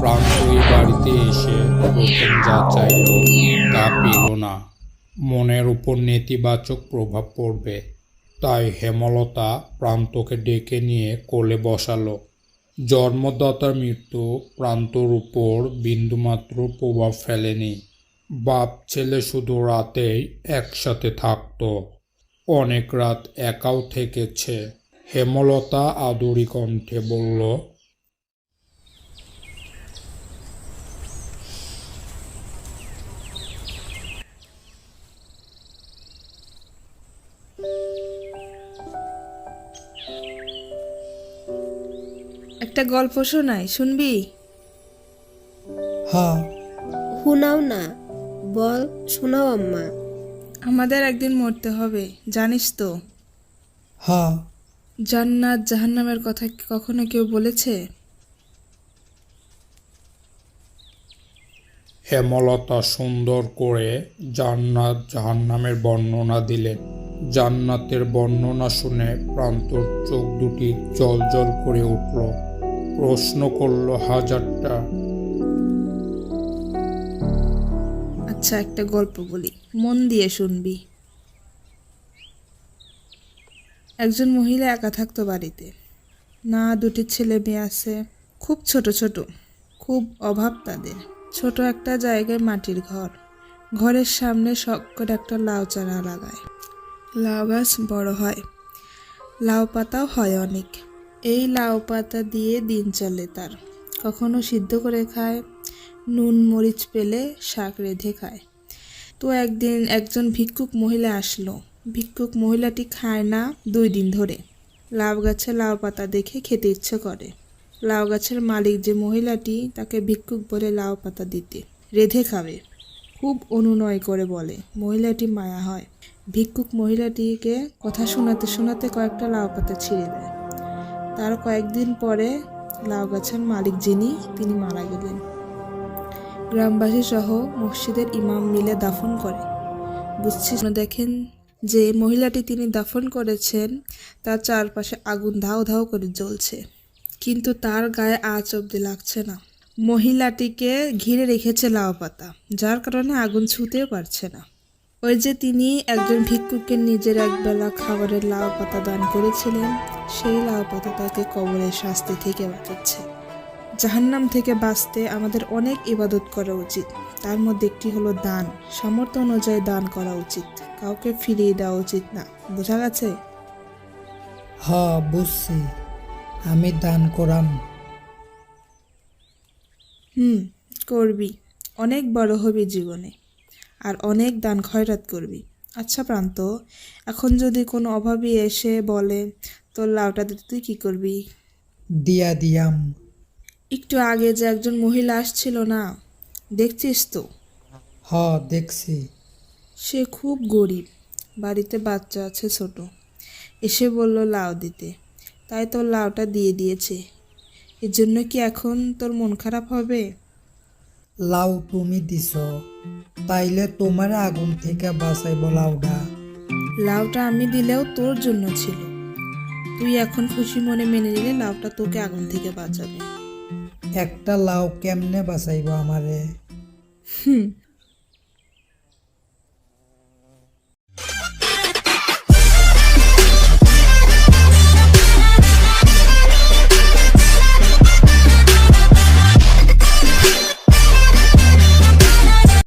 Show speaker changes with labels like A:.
A: প্রান্ত এই বাড়িতে এসে প্রথম যা চাইল তা পেল না। মনের উপর নেতিবাচক প্রভাব পড়বে, তাই হেমলতা প্রান্তকে ডেকে নিয়ে কোলে বসালো। জন্মদাতার মৃত্যু প্রান্তর উপর বিন্দুমাত্র প্রভাব ফেলেনি। বাপ ছেলে শুধু রাতেই একসাথে থাকতো, অনেক রাত একাও থেকেছে। হেমলতা আদুরি কণ্ঠে বলল,
B: একটা গল্প শোনাই, শুনবি?
C: হ্যাঁ,
D: শোনাও না, বল, শোনাও আম্মা।
B: আমাদের একদিন মরতে হবে, জানিস তো?
C: হ্যাঁ।
B: জান্নাত জাহান্নামের কথা কি কখনো কেউ বলেছে?
A: হেমলতা সুন্দর করে জান্নাত জাহান্নামের বর্ণনা দিলেন। জান্নাতের বর্ণনা শুনে প্রান্তর চোখ দুটি জ্বলজ্বল করে উঠল। প্রশ্ন করল হাজারটা।
B: আচ্ছা, একটা গল্প বলি, মন দিয়ে শুনবি। একজন মহিলা একা থাকতো বাড়িতে। না, দুটি ছেলে মেয়ে আছে, খুব ছোট ছোট, খুব অভাব তাদের। ছোট একটা জায়গায় মাটির ঘর, ঘরের সামনে শখ করে একটা লাউ চারা লাগায়। লাউ গাছ বড় হয়, লাউ পাতাও হয় অনেক। এই লাউ পাতা দিয়ে দিন চলে তার। কখনো সিদ্ধ করে খায়, নুন মরিচ পেলে শাক রেঁধে খায়। তো একদিন একজন ভিক্ষুক মহিলা আসলো। ভিক্ষুক মহিলাটি খায় না 2 দিন ধরে। লাউ গাছে লাউ পাতা দেখে খেতে ইচ্ছে করে। লাউ গাছের মালিক যে মহিলাটি, তাকে ভিক্ষুক বলে লাউ পাতা দিতে, রেঁধে খাবে। খুব অনুনয় করে বলে, মহিলাটি মায়া হয়। ভিক্ষুক মহিলাটিকে কথা শোনাতে শোনাতে কয়েকটা লাউ পাতা ছিঁড়ে দেয়। তার কয়েকদিন পরে লাউ গাছের মালিক যিনি, তিনি মারা গেলেন। গ্রামবাসী সহ মসজিদের ইমাম মিলে দাফন করে। বুঝছিস না? দেখেন যে মহিলাটি তিনি দাফন করেছেন, তার চারপাশে আগুন ধাও ধাও করে জ্বলছে, কিন্তু তার গায়ে আঁচ অব্দি লাগছে না। মহিলাটিকে ঘিরে রেখেছে লাউ পাতা, যার কারণে আগুন ছুঁতেও পারছে না। ওই যে তিনি একজন ভিক্ষুককে নিজের একবেলা খাবারের লাউ পাতা দান করেছিলেন, সেই লাউ পাতা তাকে কবরের শাস্তি থেকে বাঁচাচ্ছে। জাহান্নাম থেকে বাঁচতে আমাদের অনেক ইবাদত করা উচিত। তার মধ্যে একটি হলো দান। সামর্থ্য অনুযায়ী দান করা উচিত, কাউকে ফিরিয়ে দেওয়া উচিত না। বোঝা গেছে?
C: হ্যাঁ, বুঝছি। আমি দান করাম।
B: করবি, অনেক বড় হবি জীবনে, আর অনেক দান খয়রাত করবি। আচ্ছা প্রান্ত, এখন যদি কোনো অভাবী এসে বলে তোর লাউটা দিতে, তুই কি করবি?
C: দিয়া দিয়াম।
B: একটু আগে যে একজন মহিলা আসছিল না, দেখছিস তো?
C: হ্যাঁ, দেখছি।
B: সে খুব গরিব, বাড়িতে বাচ্চা আছে ছোট। এসে বলল লাউ দিতে, তাই তোর লাউটা দিয়ে দিয়েছে। এর জন্য কি এখন তোর মন খারাপ হবে?
C: লাউ তুমি দিছ, তাইলে তোমার আগুন থেকে বাঁচাইব লাউডা।
B: লাউটা আমি দিলেও তোর জন্য ছিল। তুই এখন খুশি মনে মেনে নিলে লাউটা তোকে আগুন থেকে বাঁচাবে।
C: একটা লাউ কেমনে বাঁচাইব আমারে?